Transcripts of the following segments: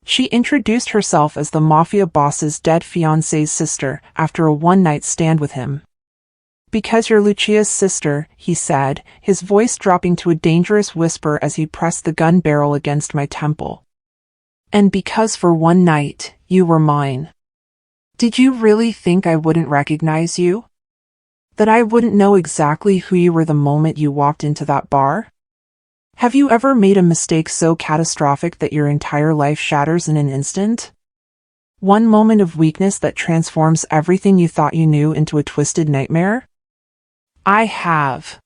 She introduced herself as the Mafia boss's dead fiancée's sister after a one-night stand with him. "Because you're Lucia's sister," he said, his voice dropping to a dangerous whisper as he pressed the gun barrel against my temple. "And because for one night, you were mine. Did you really think I wouldn't recognize you? That I wouldn't know exactly who you were the moment you walked into that bar? Have you ever made a mistake so catastrophic that your entire life shatters in an instant? One moment of weakness that transforms everything you thought you knew into a twisted nightmare? I have.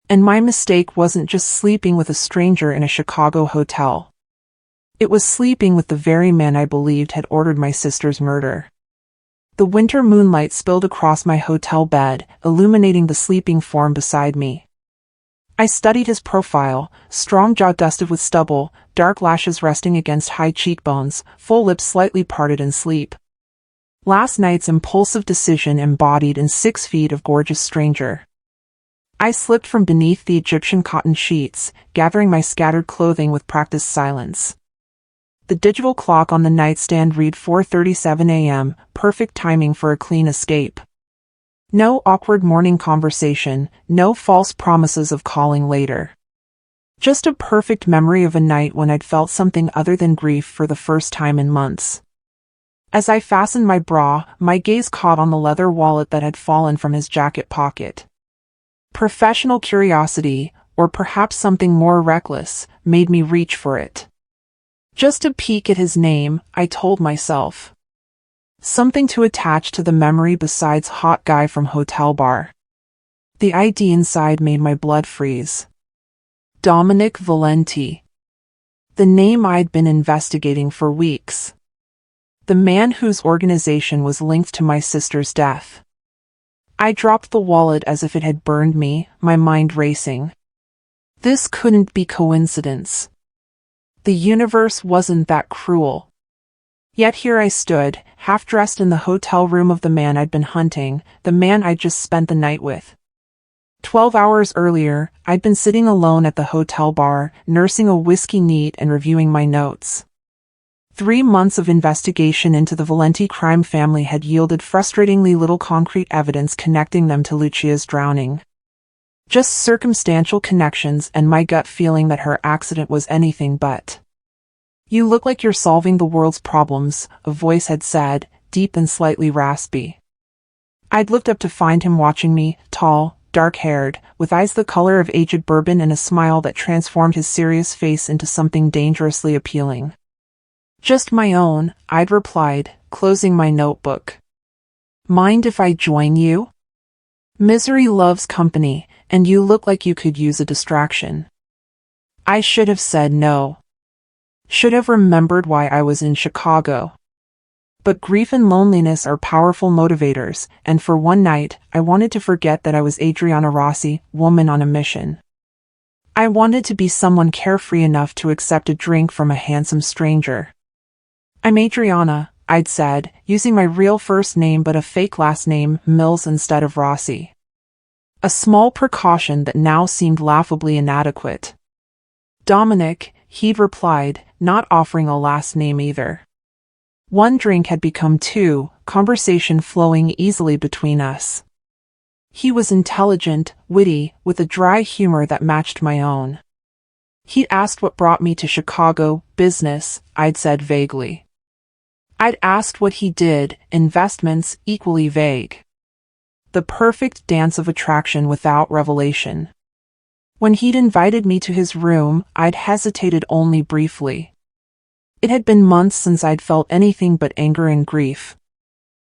And my mistake wasn't just sleeping with a stranger in a Chicago hotel. It was sleeping with the very man I believed had ordered my sister's murder." The winter moonlight spilled across my hotel bed, illuminating the sleeping form beside me. I studied his profile, strong jaw dusted with stubble, dark lashes resting against high cheekbones, full lips slightly parted in sleep. Last night's impulsive decision embodied in 6 feet of gorgeous stranger. I slipped from beneath the Egyptian cotton sheets, gathering my scattered clothing with practiced silence. The digital clock on the nightstand read 4:37 a.m., perfect timing for a clean escape. No awkward morning conversation, no false promises of calling later. Just a perfect memory of a night when I'd felt something other than grief for the first time in months. As I fastened my bra, my gaze caught on the leather wallet that had fallen from his jacket pocket. Professional curiosity, or perhaps something more reckless, made me reach for it. Just a peek at his name, I told myself. Something to attach to the memory besides hot guy from hotel bar. The ID inside made my blood freeze. Dominic Valenti. The name I'd been investigating for weeks. The man whose organization was linked to my sister's death. I dropped the wallet as if it had burned me, my mind racing. This couldn't be coincidence. The universe wasn't that cruel. Yet here I stood, half-dressed in the hotel room of the man I'd been hunting, the man I'd just spent the night with. 12 hours earlier, I'd been sitting alone at the hotel bar, nursing a whiskey neat and reviewing my notes. 3 months of investigation into the Valenti crime family had yielded frustratingly little concrete evidence connecting them to Lucia's drowning. Just circumstantial connections and my gut feeling that her accident was anything but. "You look like you're solving the world's problems," a voice had said, deep and slightly raspy. I'd looked up to find him watching me, tall, dark-haired, with eyes the color of aged bourbon and a smile that transformed his serious face into something dangerously appealing. "Just my own," I'd replied, closing my notebook. "Mind if I join you? Misery loves company, and you look like you could use a distraction." I should have said no. Should have remembered why I was in Chicago. But grief and loneliness are powerful motivators, and for one night, I wanted to forget that I was Adriana Rossi, woman on a mission. I wanted to be someone carefree enough to accept a drink from a handsome stranger. "I'm Adriana," I'd said, using my real first name but a fake last name, Mills instead of Rossi. A small precaution that now seemed laughably inadequate. "Dominic," he'd replied, not offering a last name either. One drink had become 2, conversation flowing easily between us. He was intelligent, witty, with a dry humor that matched my own. He'd asked what brought me to Chicago, business, I'd said vaguely. I'd asked what he did, investments, equally vague. The perfect dance of attraction without revelation. When he'd invited me to his room, I'd hesitated only briefly. It had been months since I'd felt anything but anger and grief.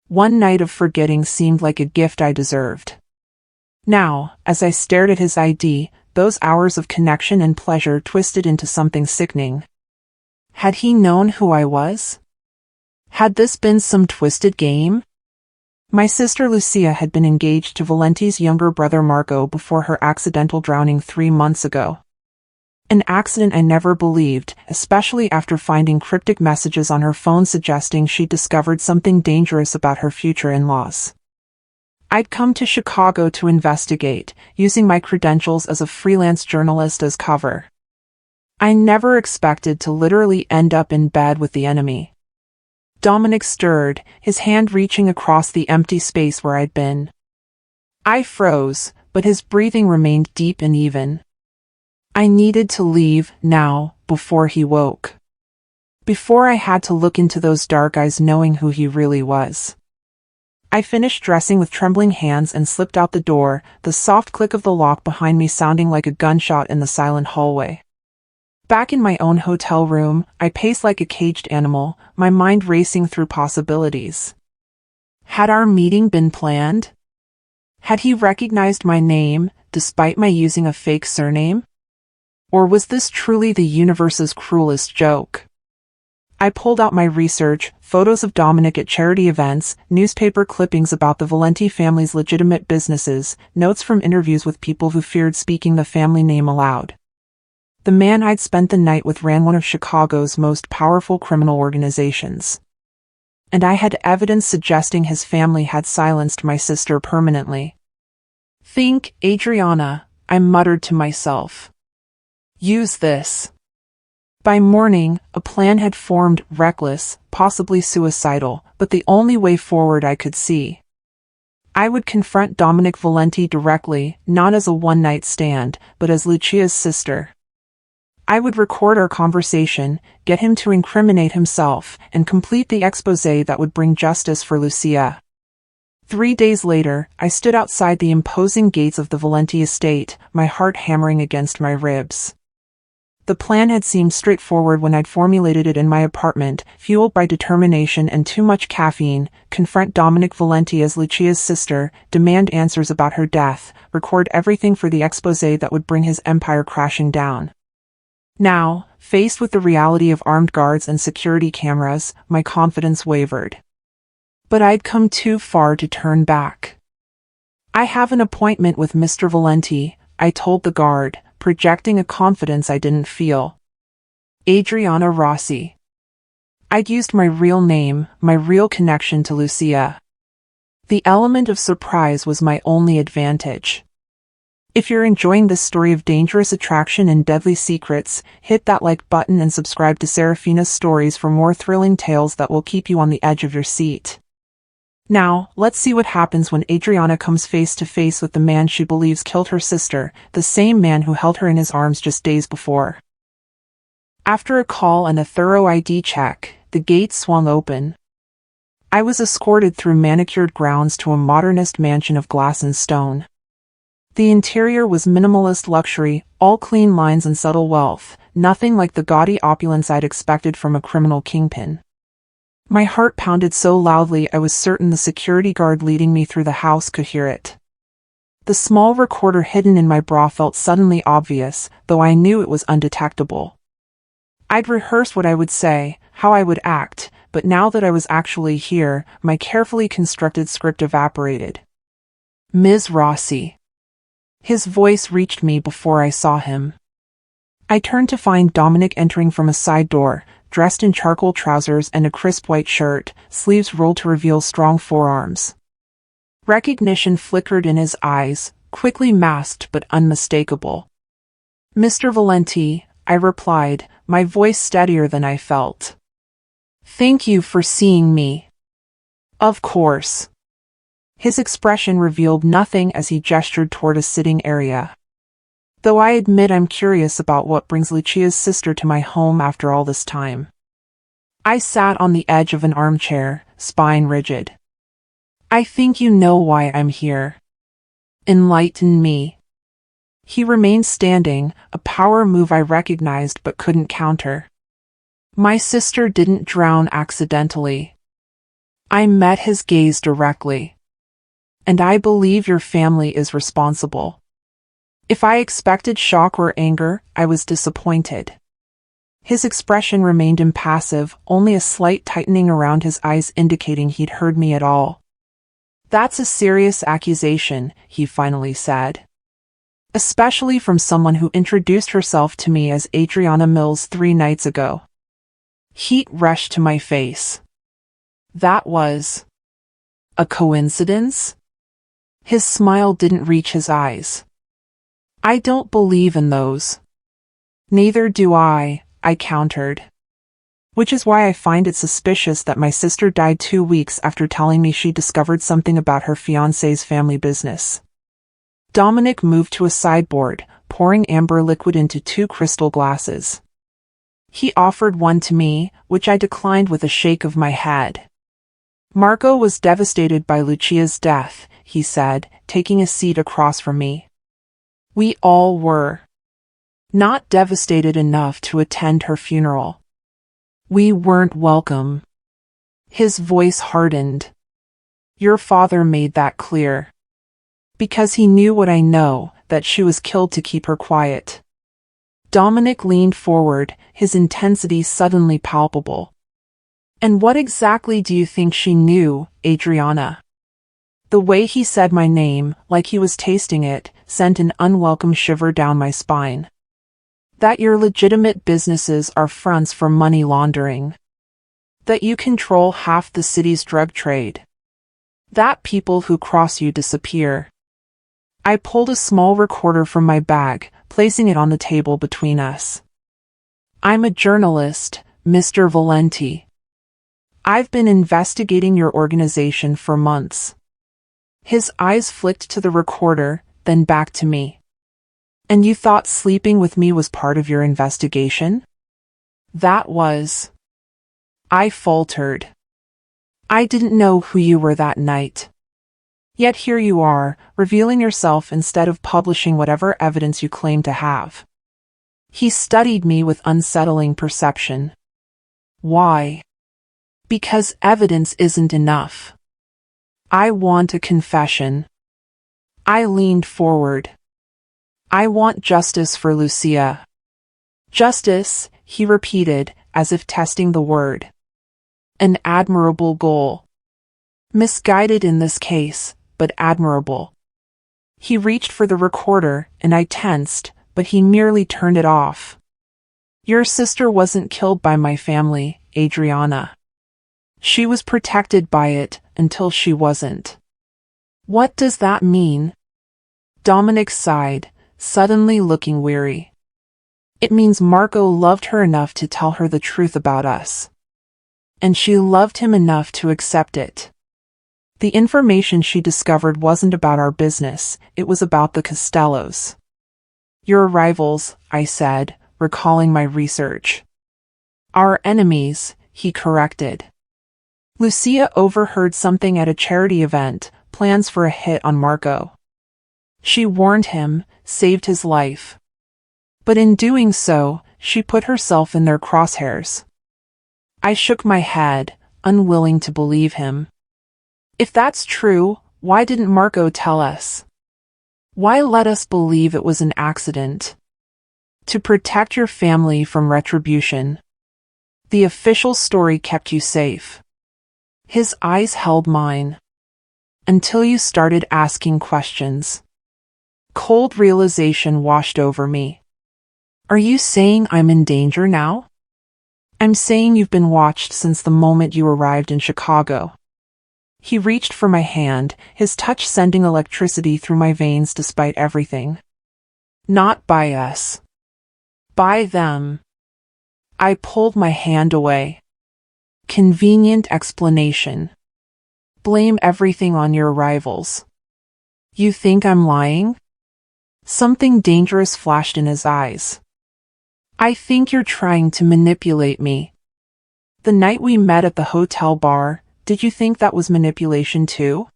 One night of forgetting seemed like a gift I deserved. Now, as I stared at his ID, those hours of connection and pleasure twisted into something sickening. Had he known who I was? Had this been some twisted game? My sister Lucia had been engaged to Valenti's younger brother Marco before her accidental drowning 3 months ago. An accident I never believed, especially after finding cryptic messages on her phone suggesting she'd discovered something dangerous about her future in-laws. I'd come to Chicago to investigate, using my credentials as a freelance journalist as cover. I never expected to literally end up in bed with the enemy. Dominic stirred, his hand reaching across the empty space where I'd been. I froze, but his breathing remained deep and even. I needed to leave, now, before he woke. Before I had to look into those dark eyes knowing who he really was. I finished dressing with trembling hands and slipped out the door, the soft click of the lock behind me sounding like a gunshot in the silent hallway. Back in my own hotel room, I paced like a caged animal, my mind racing through possibilities. Had our meeting been planned? Had he recognized my name, despite my using a fake surname? Or was this truly the universe's cruelest joke? I pulled out my research, photos of Dominic at charity events, newspaper clippings about the Valenti family's legitimate businesses, notes from interviews with people who feared speaking the family name aloud. The man I'd spent the night with ran one of Chicago's most powerful criminal organizations. And I had evidence suggesting his family had silenced my sister permanently. Think, Adriana, I muttered to myself. Use this. By morning, a plan had formed, reckless, possibly suicidal, but the only way forward I could see. I would confront Dominic Valenti directly, not as a one-night stand, but as Lucia's sister. I would record our conversation, get him to incriminate himself, and complete the exposé that would bring justice for Lucia. 3 days later, I stood outside the imposing gates of the Valenti estate, my heart hammering against my ribs. The plan had seemed straightforward when I'd formulated it in my apartment, fueled by determination and too much caffeine: confront Dominic Valenti as Lucia's sister, demand answers about her death, record everything for the exposé that would bring his empire crashing down. Now, faced with the reality of armed guards and security cameras, my confidence wavered. But I'd come too far to turn back. I have an appointment with Mr. Valenti, I told the guard, projecting a confidence I didn't feel. Adriana Rossi. I'd used my real name, my real connection to Lucia. The element of surprise was my only advantage. If you're enjoying this story of dangerous attraction and deadly secrets, hit that like button and subscribe to Serafina's Stories for more thrilling tales that will keep you on the edge of your seat. Now, let's see what happens when Adriana comes face to face with the man she believes killed her sister, the same man who held her in his arms just days before. After a call and a thorough ID check, the gates swung open. I was escorted through manicured grounds to a modernist mansion of glass and stone. The interior was minimalist luxury, all clean lines and subtle wealth, nothing like the gaudy opulence I'd expected from a criminal kingpin. My heart pounded so loudly I was certain the security guard leading me through the house could hear it. The small recorder hidden in my bra felt suddenly obvious, though I knew it was undetectable. I'd rehearsed what I would say, how I would act, but now that I was actually here, my carefully constructed script evaporated. Ms. Rossi. His voice reached me before I saw him. I turned to find Dominic entering from a side door, dressed in charcoal trousers and a crisp white shirt, sleeves rolled to reveal strong forearms. Recognition flickered in his eyes, quickly masked but unmistakable. Mr. Valenti, I replied, my voice steadier than I felt. Thank you for seeing me. Of course. His expression revealed nothing as he gestured toward a sitting area. Though I admit I'm curious about what brings Lucia's sister to my home after all this time. I sat on the edge of an armchair, spine rigid. I think you know why I'm here. Enlighten me. He remained standing, a power move I recognized but couldn't counter. My sister didn't drown accidentally. I met his gaze directly. And I believe your family is responsible. If I expected shock or anger, I was disappointed. His expression remained impassive, only a slight tightening around his eyes indicating he'd heard me at all. That's a serious accusation, he finally said. Especially from someone who introduced herself to me as Adriana Mills 3 nights ago. Heat rushed to my face. That was a coincidence? His smile didn't reach his eyes. I don't believe in those. Neither do I countered. Which is why I find it suspicious that my sister died 2 weeks after telling me she discovered something about her fiancé's family business. Dominic moved to a sideboard, pouring amber liquid into 2 crystal glasses. He offered one to me, which I declined with a shake of my head. Marco was devastated by Lucia's death, he said, taking a seat across from me. We all were. Not devastated enough to attend her funeral. We weren't welcome. His voice hardened. Your father made that clear. Because he knew what I know, that she was killed to keep her quiet. Dominic leaned forward, his intensity suddenly palpable. And what exactly do you think she knew, Adriana? The way he said my name, like he was tasting it, sent an unwelcome shiver down my spine. That your legitimate businesses are fronts for money laundering. That you control half the city's drug trade. That people who cross you disappear. I pulled a small recorder from my bag, placing it on the table between us. I'm a journalist, Mr. Valenti. I've been investigating your organization for months. His eyes flicked to the recorder, then back to me. And you thought sleeping with me was part of your investigation? That was. I faltered. I didn't know who you were that night. Yet here you are, revealing yourself instead of publishing whatever evidence you claim to have. He studied me with unsettling perception. Why? Because evidence isn't enough. I want a confession. I leaned forward. I want justice for Lucia. Justice, he repeated, as if testing the word. An admirable goal. Misguided in this case, but admirable. He reached for the recorder, and I tensed, but he merely turned it off. Your sister wasn't killed by my family, Adriana. She was protected by it, until she wasn't. What does that mean? Dominic sighed, suddenly looking weary. It means Marco loved her enough to tell her the truth about us. And she loved him enough to accept it. The information she discovered wasn't about our business, it was about the Costellos. Your rivals, I said, recalling my research. Our enemies, he corrected. Lucia overheard something at a charity event, plans for a hit on Marco. She warned him, saved his life. But in doing so, she put herself in their crosshairs. I shook my head, unwilling to believe him. If that's true, why didn't Marco tell us? Why let us believe it was an accident? To protect your family from retribution. The official story kept you safe. His eyes held mine. Until you started asking questions. Cold realization washed over me. Are you saying I'm in danger now? I'm saying you've been watched since the moment you arrived in Chicago. He reached for my hand, his touch sending electricity through my veins despite everything. Not by us. By them. I pulled my hand away. Convenient explanation. Blame everything on your rivals. You think I'm lying? Something dangerous flashed in his eyes. I think you're trying to manipulate me. The night we met at the hotel bar, did you think that was manipulation too?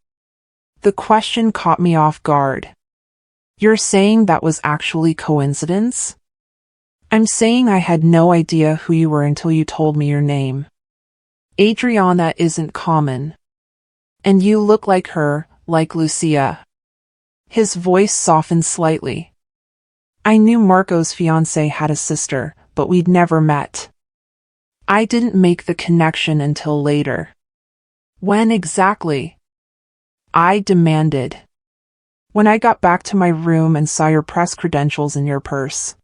The question caught me off guard. You're saying that was actually coincidence? I'm saying I had no idea who you were until you told me your name. Adriana isn't common. And you look like her, like Lucia. His voice softened slightly. I knew Marco's fiancée had a sister, but we'd never met. I didn't make the connection until later. When exactly? I demanded. When I got back to my room and saw your press credentials in your purse.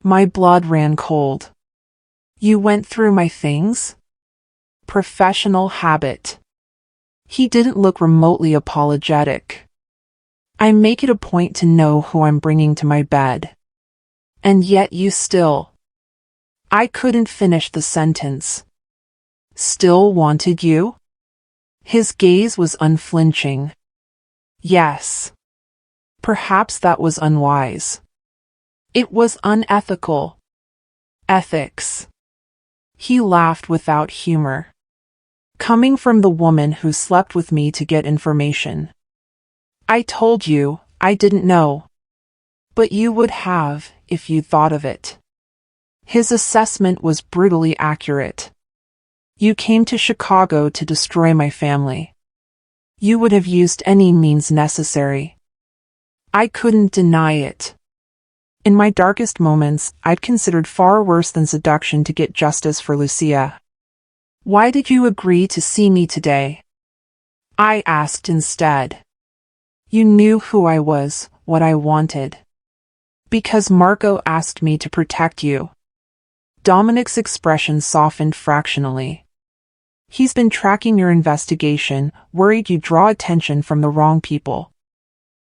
My blood ran cold. You went through my things? Professional habit. He didn't look remotely apologetic. I make it a point to know who I'm bringing to my bed. And yet you still. I couldn't finish the sentence. Still wanted you? His gaze was unflinching. Yes. Perhaps that was unwise. It was unethical. Ethics. He laughed without humor. Coming from the woman who slept with me to get information. I told you, I didn't know. But you would have, if you thought of it. His assessment was brutally accurate. You came to Chicago to destroy my family. You would have used any means necessary. I couldn't deny it. In my darkest moments, I'd considered far worse than seduction to get justice for Lucia. Why did you agree to see me today? I asked instead. You knew who I was, what I wanted. Because Marco asked me to protect you. Dominic's expression softened fractionally. He's been tracking your investigation, worried you draw attention from the wrong people.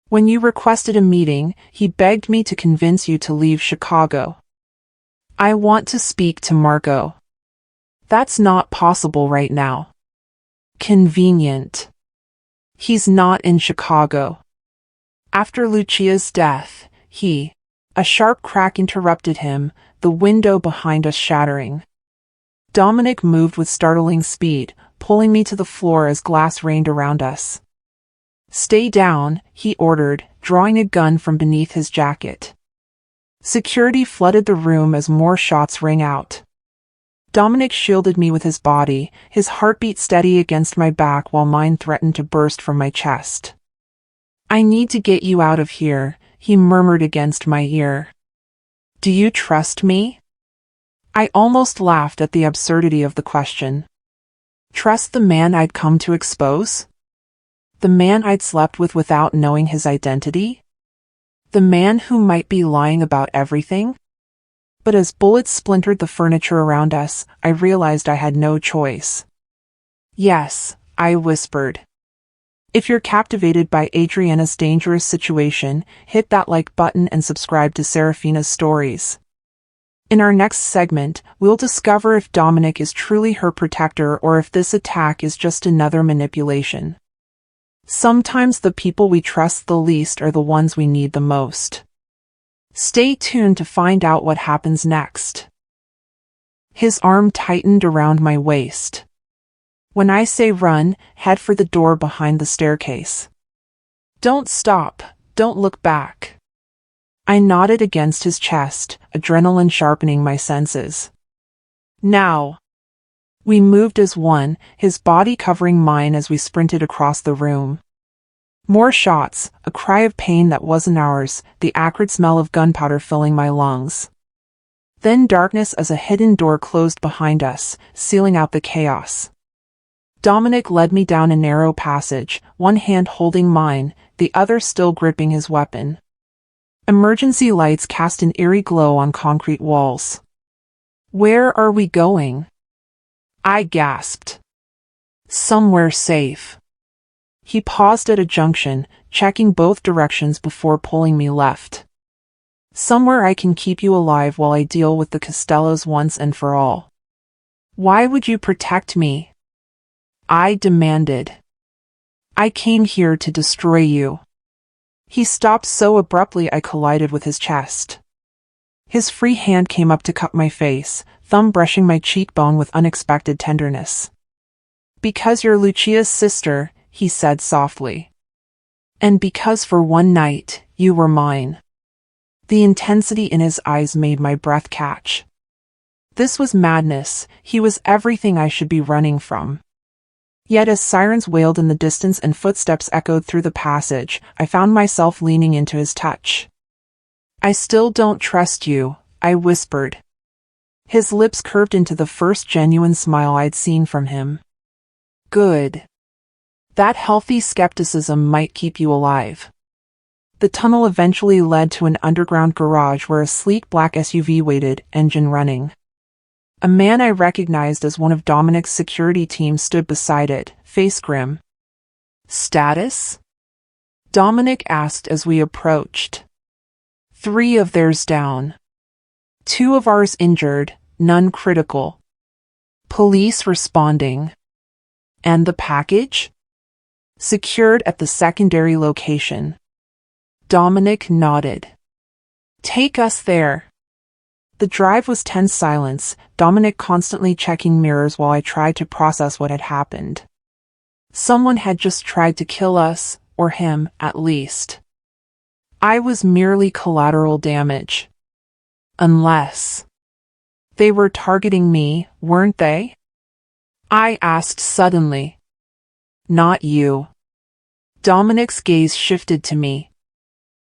When you requested a meeting, he begged me to convince you to leave Chicago. I want to speak to Marco. That's not possible right now. Convenient. He's not in Chicago. After Lucia's death, A sharp crack interrupted him, the window behind us shattering. Dominic moved with startling speed, pulling me to the floor as glass rained around us. Stay down, he ordered, drawing a gun from beneath his jacket. Security flooded the room as more shots rang out. Dominic shielded me with his body, his heartbeat steady against my back while mine threatened to burst from my chest. I need to get you out of here, he murmured against my ear. Do you trust me? I almost laughed at the absurdity of the question. Trust the man I'd come to expose? The man I'd slept with without knowing his identity? The man who might be lying about everything? But as bullets splintered the furniture around us, I realized I had no choice. Yes, I whispered. If you're captivated by Adriana's dangerous situation, hit that like button and subscribe to Serafina's stories. In our next segment, we'll discover if Dominic is truly her protector or if this attack is just another manipulation. Sometimes the people we trust the least are the ones we need the most. Stay tuned to find out what happens next. His arm tightened around my waist. When I say run, head for the door behind the staircase. Don't stop, don't look back. I nodded against his chest, adrenaline sharpening my senses. Now. We moved as one, his body covering mine as we sprinted across the room. More shots, a cry of pain that wasn't ours, the acrid smell of gunpowder filling my lungs. Then darkness as a hidden door closed behind us, sealing out the chaos. Dominic led me down a narrow passage, one hand holding mine, the other still gripping his weapon. Emergency lights cast an eerie glow on concrete walls. Where are we going? I gasped. Somewhere safe. He paused at a junction, checking both directions before pulling me left. Somewhere I can keep you alive while I deal with the Costellos once and for all. Why would you protect me? I demanded. I came here to destroy you. He stopped so abruptly I collided with his chest. His free hand came up to cup my face, thumb brushing my cheekbone with unexpected tenderness. Because you're Lucia's sister, he said softly. And because for one night, you were mine. The intensity in his eyes made my breath catch. This was madness, he was everything I should be running from. Yet as sirens wailed in the distance and footsteps echoed through the passage, I found myself leaning into his touch. I still don't trust you, I whispered. His lips curved into the first genuine smile I'd seen from him. Good. That healthy skepticism might keep you alive. The tunnel eventually led to an underground garage where a sleek black SUV waited, engine running. A man I recognized as one of Dominic's security team stood beside it, face grim. Status? Dominic asked as we approached. 3 of theirs down. 2 of ours injured, none critical. Police responding. And the package? Secured at the secondary location. Dominic nodded. Take us there. The drive was tense silence, Dominic constantly checking mirrors while I tried to process what had happened. Someone had just tried to kill us, or him, at least. I was merely collateral damage. Unless they were targeting me, weren't they? I asked suddenly. Not you. Dominic's gaze shifted to me.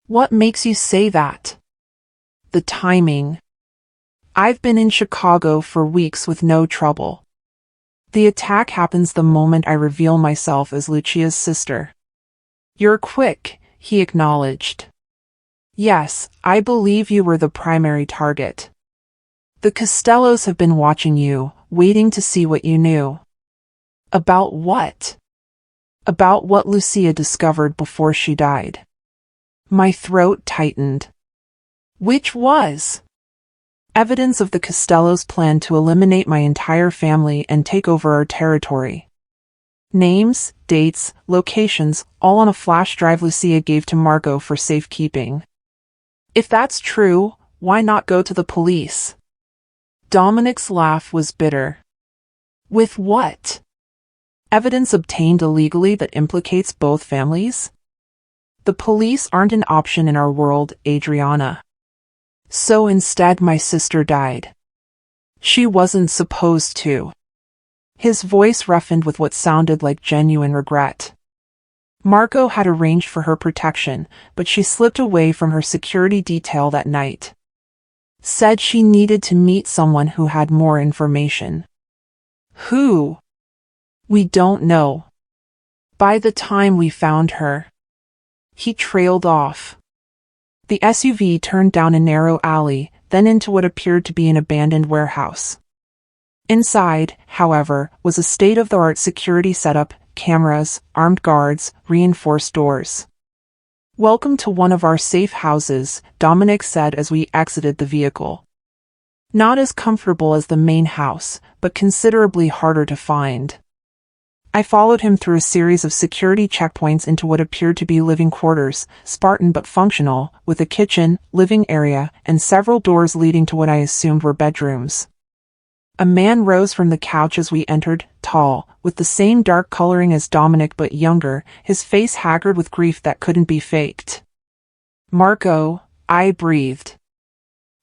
What makes you say that? The timing. I've been in Chicago for weeks with no trouble. The attack happens the moment I reveal myself as Lucia's sister. You're quick, he acknowledged. Yes, I believe you were the primary target. The Costellos have been watching you, waiting to see what you knew. About what? About what Lucia discovered before she died. My throat tightened. Which was evidence of the Costellos' plan to eliminate my entire family and take over our territory. Names, dates, locations, all on a flash drive Lucia gave to Margot for safekeeping. If that's true, why not go to the police? Dominic's laugh was bitter. With what? Evidence obtained illegally that implicates both families? The police aren't an option in our world, Adriana. So instead my sister died. She wasn't supposed to. His voice roughened with what sounded like genuine regret. Margot had arranged for her protection, but she slipped away from her security detail that night. Said she needed to meet someone who had more information. Who? We don't know. By the time we found her. He trailed off. The SUV turned down a narrow alley, then into what appeared to be an abandoned warehouse. Inside, however, was a state-of-the-art security setup, cameras, armed guards, reinforced doors. Welcome to one of our safe houses, Dominic said as we exited the vehicle. Not as comfortable as the main house, but considerably harder to find. I followed him through a series of security checkpoints into what appeared to be living quarters, Spartan but functional, with a kitchen, living area, and several doors leading to what I assumed were bedrooms. A man rose from the couch as we entered, tall, with the same dark coloring as Dominic but younger, his face haggard with grief that couldn't be faked. Margot, I breathed.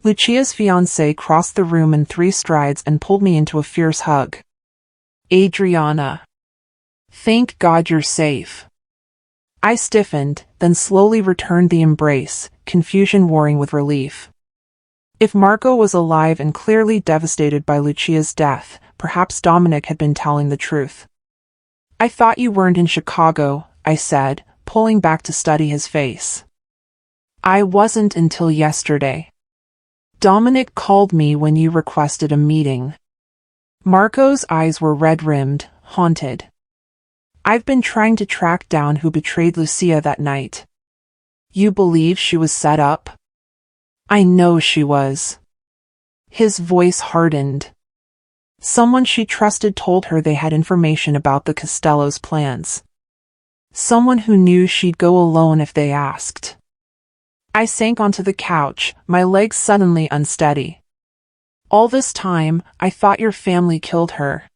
Lucia's fiancé crossed the room in 3 strides and pulled me into a fierce hug. Adriana. Thank God you're safe. I stiffened, then slowly returned the embrace, confusion warring with relief. If Margot was alive and clearly devastated by Lucia's death, perhaps Dominic had been telling the truth. I thought you weren't in Chicago, I said, pulling back to study his face. I wasn't until yesterday. Dominic called me when you requested a meeting. Margot's eyes were red-rimmed, haunted. I've been trying to track down who betrayed Lucia that night. You believe she was set up? I know she was. His voice hardened. Someone she trusted told her they had information about the Costellos' plans. Someone who knew she'd go alone if they asked. I sank onto the couch, my legs suddenly unsteady. All this time, I thought your family killed her.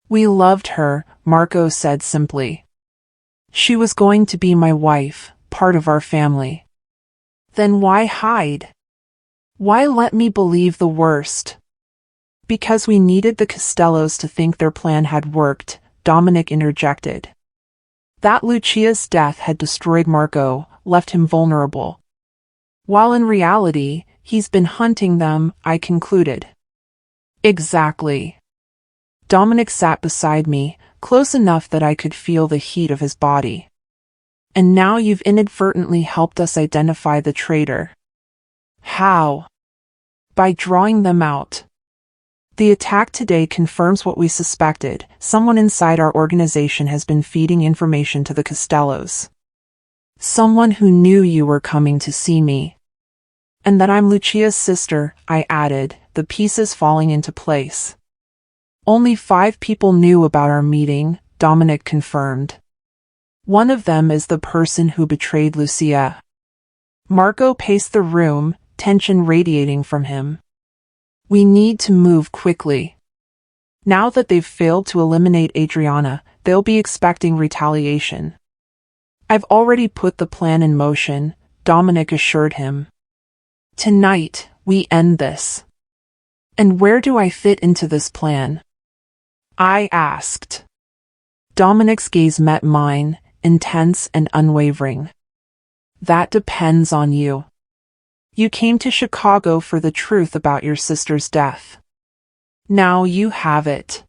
We loved her, Margot said simply. She was going to be my wife, part of our family. Then why hide? Why let me believe the worst? Because we needed the Costellos to think their plan had worked, Dominic interjected. That Lucia's death had destroyed Margot, left him vulnerable. While in reality, he's been hunting them, I concluded. Exactly. Dominic sat beside me, close enough that I could feel the heat of his body. And now you've inadvertently helped us identify the traitor. How? By drawing them out. The attack today confirms what we suspected. Someone inside our organization has been feeding information to the Costellos. Someone who knew you were coming to see me. And that I'm Lucia's sister, I added, the pieces falling into place. Only 5 people knew about our meeting, Dominic confirmed. One of them is the person who betrayed Lucia. Marco paced the room, tension radiating from him. We need to move quickly. Now that they've failed to eliminate Adriana, they'll be expecting retaliation. I've already put the plan in motion, Dominic assured him. Tonight, we end this. And where do I fit into this plan? I asked. Dominic's gaze met mine, intense and unwavering. That depends on you. You came to Chicago for the truth about your sister's death. Now you have it.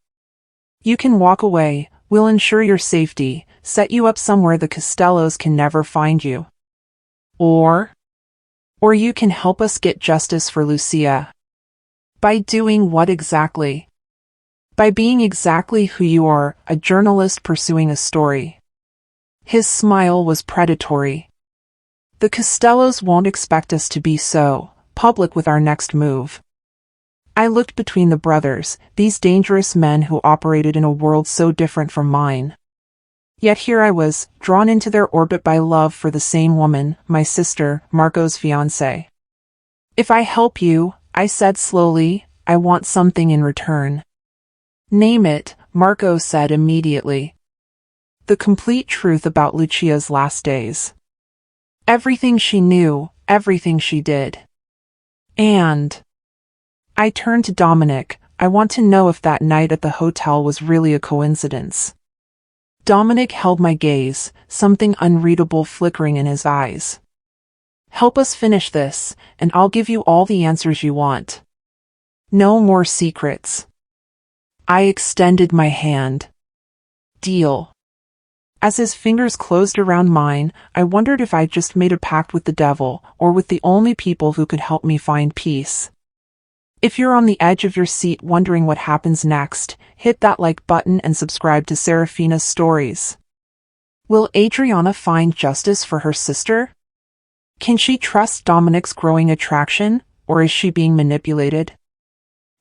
You can walk away, we'll ensure your safety, set you up somewhere the Costellos can never find you. Or you can help us get justice for Lucia. By doing what exactly? By being exactly who you are, a journalist pursuing a story. His smile was predatory. The Costellos won't expect us to be so public with our next move. I looked between the brothers, these dangerous men who operated in a world so different from mine. Yet here I was, drawn into their orbit by love for the same woman, my sister, Marco's fiancée. If I help you, I said slowly, I want something in return. Name it, Marco said immediately. The complete truth about Lucia's last days. Everything she knew, everything she did. And I turned to Dominic, I want to know if that night at the hotel was really a coincidence. Dominic held my gaze, something unreadable flickering in his eyes. Help us finish this, and I'll give you all the answers you want. No more secrets. I extended my hand. Deal. As his fingers closed around mine, I wondered if I'd just made a pact with the devil, or with the only people who could help me find peace. If you're on the edge of your seat wondering what happens next, hit that like button and subscribe to Serafina's stories. Will Adriana find justice for her sister? Can she trust Dominic's growing attraction, or is she being manipulated?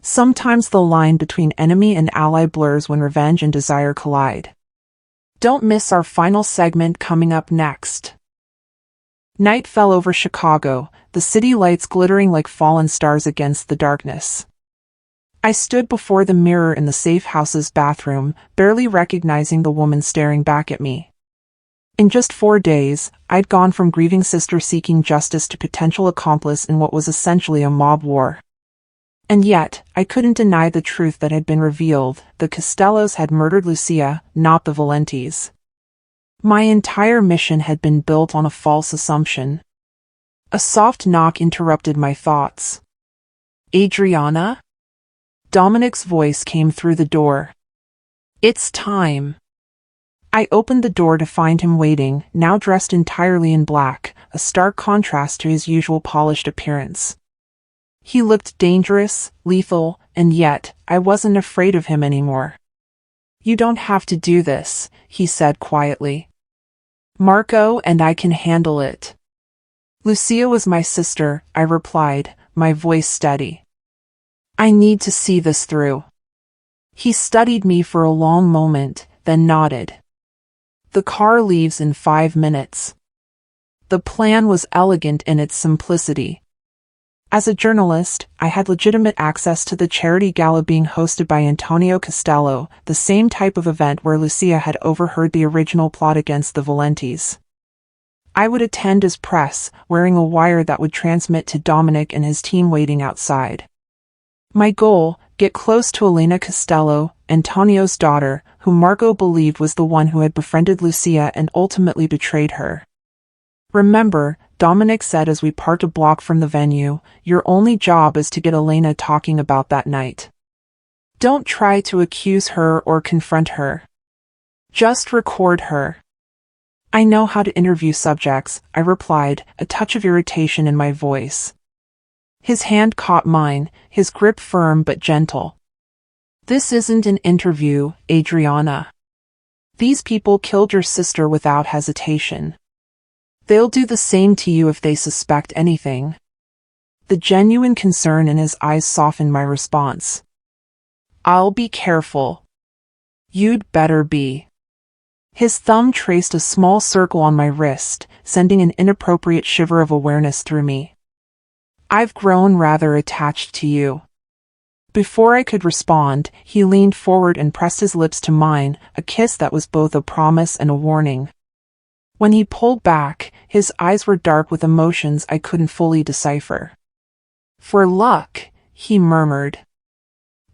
Sometimes the line between enemy and ally blurs when revenge and desire collide. Don't miss our final segment coming up next. Night fell over Chicago, the city lights glittering like fallen stars against the darkness. I stood before the mirror in the safe house's bathroom, barely recognizing the woman staring back at me. In just 4 days, I'd gone from grieving sister seeking justice to potential accomplice in what was essentially a mob war. And yet, I couldn't deny the truth that had been revealed. The Costellos had murdered Lucia, not the Valentis. My entire mission had been built on a false assumption. A soft knock interrupted my thoughts. Adriana? Dominic's voice came through the door. It's time. I opened the door to find him waiting, now dressed entirely in black, a stark contrast to his usual polished appearance. He looked dangerous, lethal, and yet, I wasn't afraid of him anymore. You don't have to do this, he said quietly. Marco and I can handle it. Lucia was my sister, I replied, my voice steady. I need to see this through. He studied me for a long moment, then nodded. The car leaves in 5 minutes. The plan was elegant in its simplicity. As a journalist, I had legitimate access to the charity gala being hosted by Antonio Costello, the same type of event where Lucia had overheard the original plot against the Valentis. I would attend as press, wearing a wire that would transmit to Dominic and his team waiting outside. My goal, get close to Elena Costello, Antonio's daughter, who Marco believed was the one who had befriended Lucia and ultimately betrayed her. Remember, Dominic said as we parked a block from the venue, your only job is to get Elena talking about that night. Don't try to accuse her or confront her. Just record her. I know how to interview subjects, I replied, a touch of irritation in my voice. His hand caught mine, his grip firm but gentle. This isn't an interview, Adriana. These people killed your sister without hesitation. They'll do the same to you if they suspect anything. The genuine concern in his eyes softened my response. I'll be careful. You'd better be. His thumb traced a small circle on my wrist, sending an inappropriate shiver of awareness through me. I've grown rather attached to you. Before I could respond, he leaned forward and pressed his lips to mine, a kiss that was both a promise and a warning. When he pulled back, his eyes were dark with emotions I couldn't fully decipher. For luck, he murmured.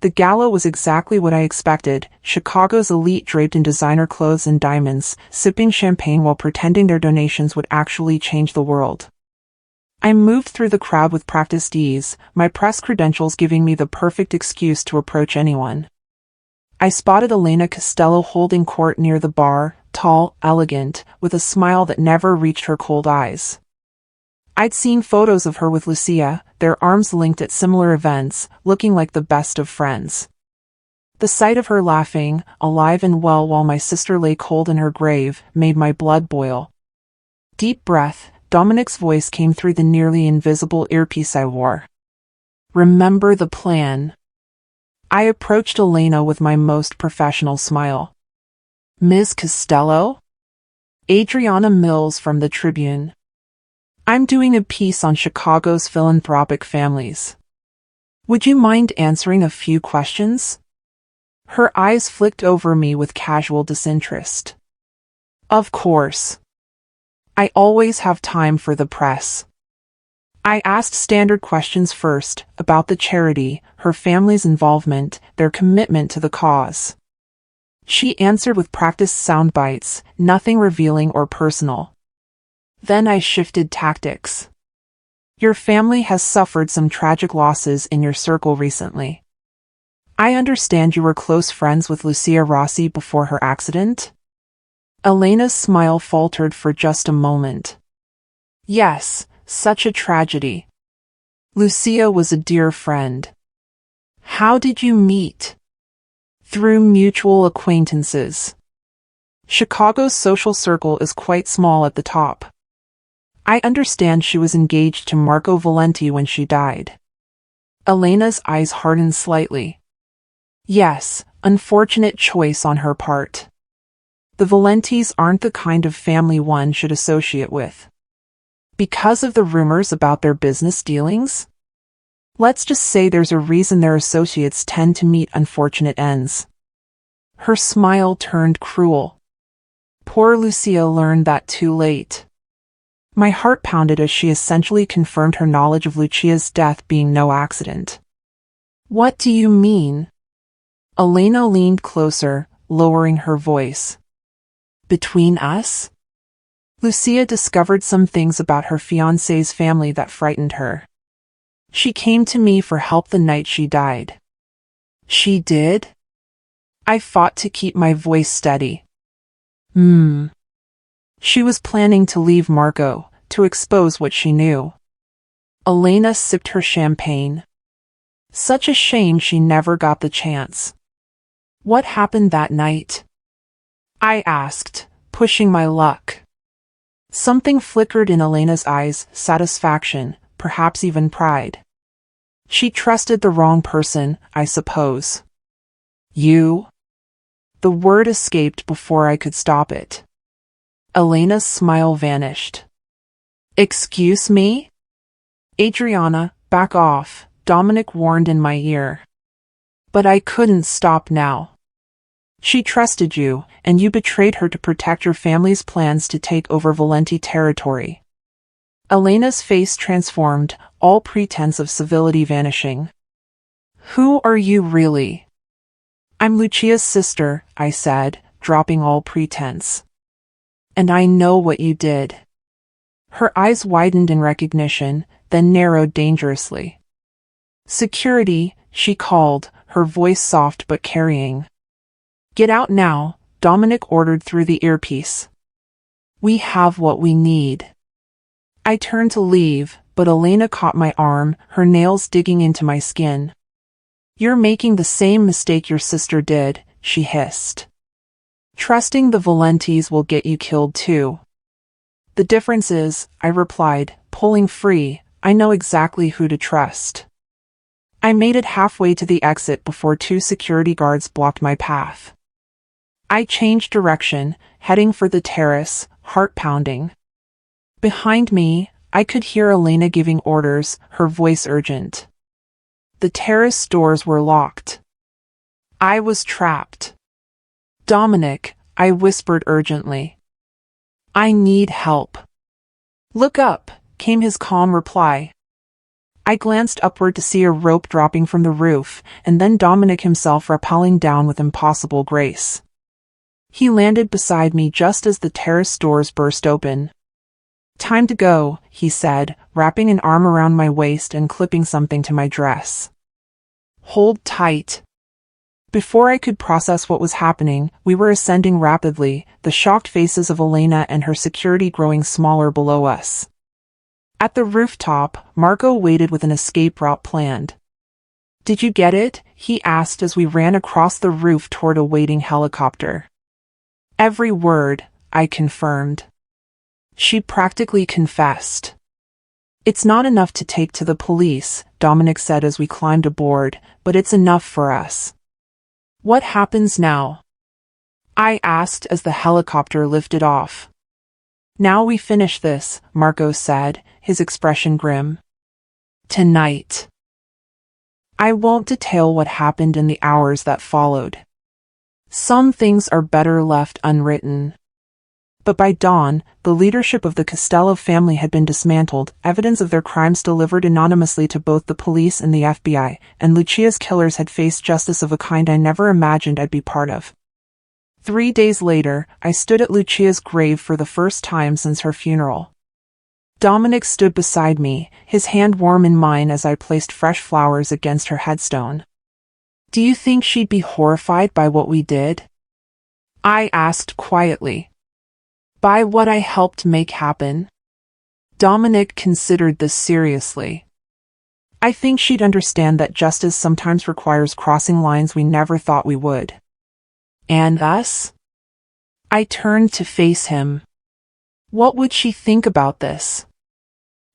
The gala was exactly what I expected, Chicago's elite draped in designer clothes and diamonds, sipping champagne while pretending their donations would actually change the world. I moved through the crowd with practiced ease, my press credentials giving me the perfect excuse to approach anyone. I spotted Elena Costello holding court near the bar, tall, elegant, with a smile that never reached her cold eyes. I'd seen photos of her with Lucia, their arms linked at similar events, looking like the best of friends. The sight of her laughing, alive and well while my sister lay cold in her grave, made my blood boil. Deep breath, Dominic's voice came through the nearly invisible earpiece I wore. Remember the plan. I approached Elena with my most professional smile. Ms. Costello? Adriana Mills from the Tribune. I'm doing a piece on Chicago's philanthropic families. Would you mind answering a few questions? Her eyes flicked over me with casual disinterest. Of course. I always have time for the press. I asked standard questions first, about the charity, her family's involvement, their commitment to the cause. She answered with practiced sound bites, nothing revealing or personal. Then I shifted tactics. Your family has suffered some tragic losses in your circle recently. I understand you were close friends with Lucia Rossi before her accident? Elena's smile faltered for just a moment. Yes, such a tragedy. Lucia was a dear friend. How did you meet? Through mutual acquaintances. Chicago's social circle is quite small at the top. I understand she was engaged to Marco Valenti when she died. Elena's eyes hardened slightly. Yes, unfortunate choice on her part. The Valentis aren't the kind of family one should associate with. Because of the rumors about their business dealings? Let's just say there's a reason their associates tend to meet unfortunate ends. Her smile turned cruel. Poor Lucia learned that too late. My heart pounded as she essentially confirmed her knowledge of Lucia's death being no accident. What do you mean? Elena leaned closer, lowering her voice. Between us? Lucia discovered some things about her fiancé's family that frightened her. She came to me for help the night she died. She did? I fought to keep my voice steady. She was planning to leave Marco, to expose what she knew. Elena sipped her champagne. Such a shame she never got the chance. What happened that night? I asked, pushing my luck. Something flickered in Elena's eyes, satisfaction, perhaps even pride. She trusted the wrong person, I suppose. You? The word escaped before I could stop it. Elena's smile vanished. Excuse me? Adriana, back off, Dominic warned in my ear. But I couldn't stop now. She trusted you, and you betrayed her to protect your family's plans to take over Valenti territory. Elena's face transformed, all pretense of civility vanishing. Who are you really? I'm Lucia's sister, I said, dropping all pretense. And I know what you did. Her eyes widened in recognition, then narrowed dangerously. Security, she called, her voice soft but carrying. Get out now, Dominic ordered through the earpiece. We have what we need. I turned to leave, but Elena caught my arm, her nails digging into my skin. You're making the same mistake your sister did, she hissed. Trusting the Valentis will get you killed too. The difference is, I replied, pulling free, I know exactly who to trust. I made it halfway to the exit before 2 security guards blocked my path. I changed direction, heading for the terrace, heart pounding. Behind me, I could hear Elena giving orders, her voice urgent. The terrace doors were locked. I was trapped. Dominic, I whispered urgently. I need help. Look up, came his calm reply. I glanced upward to see a rope dropping from the roof, and then Dominic himself rappelling down with impossible grace. He landed beside me just as the terrace doors burst open. Time to go, he said, wrapping an arm around my waist and clipping something to my dress. Hold tight. Before I could process what was happening, we were ascending rapidly, the shocked faces of Elena and her security growing smaller below us. At the rooftop, Marco waited with an escape route planned. Did you get it? He asked as we ran across the roof toward a waiting helicopter. Every word, I confirmed. She practically confessed. It's not enough to take to the police, Dominic said as we climbed aboard, but it's enough for us. What happens now? I asked as the helicopter lifted off. Now we finish this, Marco said, his expression grim. Tonight. I won't detail what happened in the hours that followed. Some things are better left unwritten. But by dawn, the leadership of the Costello family had been dismantled, evidence of their crimes delivered anonymously to both the police and the FBI, and Lucia's killers had faced justice of a kind I never imagined I'd be part of. 3 days later, I stood at Lucia's grave for the first time since her funeral. Dominic stood beside me, his hand warm in mine as I placed fresh flowers against her headstone. Do you think she'd be horrified by what we did? I asked quietly. By what I helped make happen? Dominic considered this seriously. I think she'd understand that justice sometimes requires crossing lines we never thought we would. And us? I turned to face him. What would she think about this?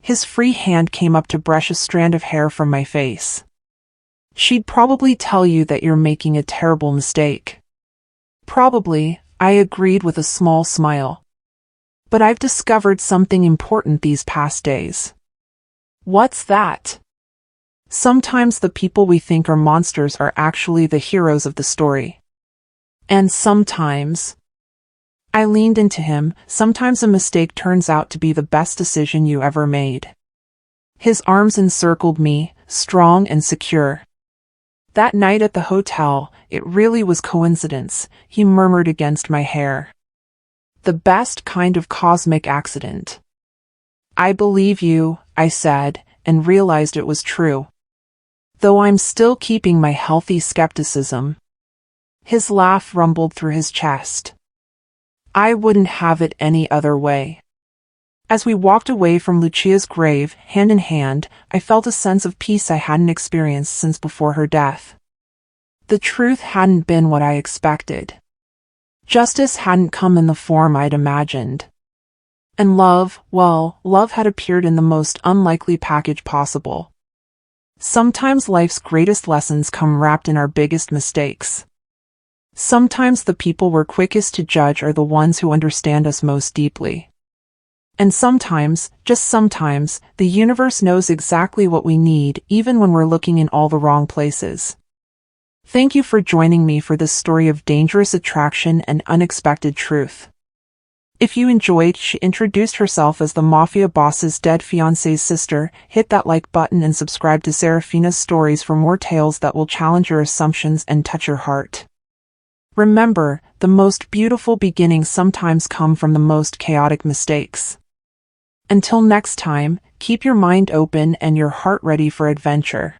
His free hand came up to brush a strand of hair from my face. She'd probably tell you that you're making a terrible mistake. Probably, I agreed with a small smile. But I've discovered something important these past days. What's that? Sometimes the people we think are monsters are actually the heroes of the story. And sometimes... I leaned into him, sometimes a mistake turns out to be the best decision you ever made. His arms encircled me, strong and secure. That night at the hotel, it really was coincidence, he murmured against my hair. The best kind of cosmic accident. I believe you, I said, and realized it was true. Though I'm still keeping my healthy skepticism. His laugh rumbled through his chest. I wouldn't have it any other way. As we walked away from Lucia's grave, hand in hand, I felt a sense of peace I hadn't experienced since before her death. The truth hadn't been what I expected. Justice hadn't come in the form I'd imagined. And love, well, love had appeared in the most unlikely package possible. Sometimes life's greatest lessons come wrapped in our biggest mistakes. Sometimes the people we're quickest to judge are the ones who understand us most deeply. And sometimes, just sometimes, the universe knows exactly what we need, even when we're looking in all the wrong places. Thank you for joining me for this story of dangerous attraction and unexpected truth. If you enjoyed, she introduced herself as the Mafia boss's dead fiancée's sister. Hit that like button and subscribe to Serafina's stories for more tales that will challenge your assumptions and touch your heart. Remember, the most beautiful beginnings sometimes come from the most chaotic mistakes. Until next time, keep your mind open and your heart ready for adventure.